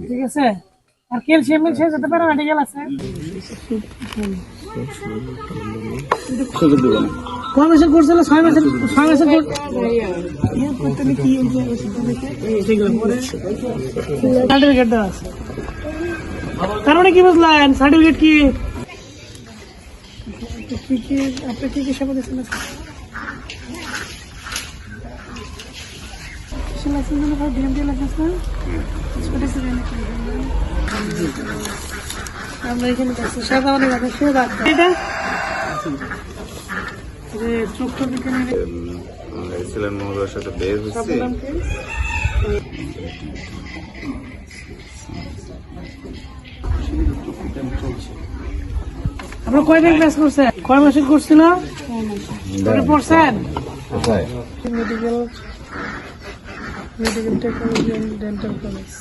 ঠিক আছে। আর ক্যালসিয়াম মিলছে যেতে পারে, মেডিকেল আছে। কয় মাসের কোর্স হলো? 6 মাসের কোর্স। সার্টিফিকেট দেওয়া আছে। তার মানে কি বুঝলেন? সার্টিফিকেট কি আপনি কি কি সেবা দিচ্ছেন? আমরা এখানে চোখটা ছিলেন মহোদয়ের সাথে বের হচ্ছে। আপনার কয়দিন ক্লাস করছেন? কয় মাসের করছিল? পড়ছেন medical technology and dental college.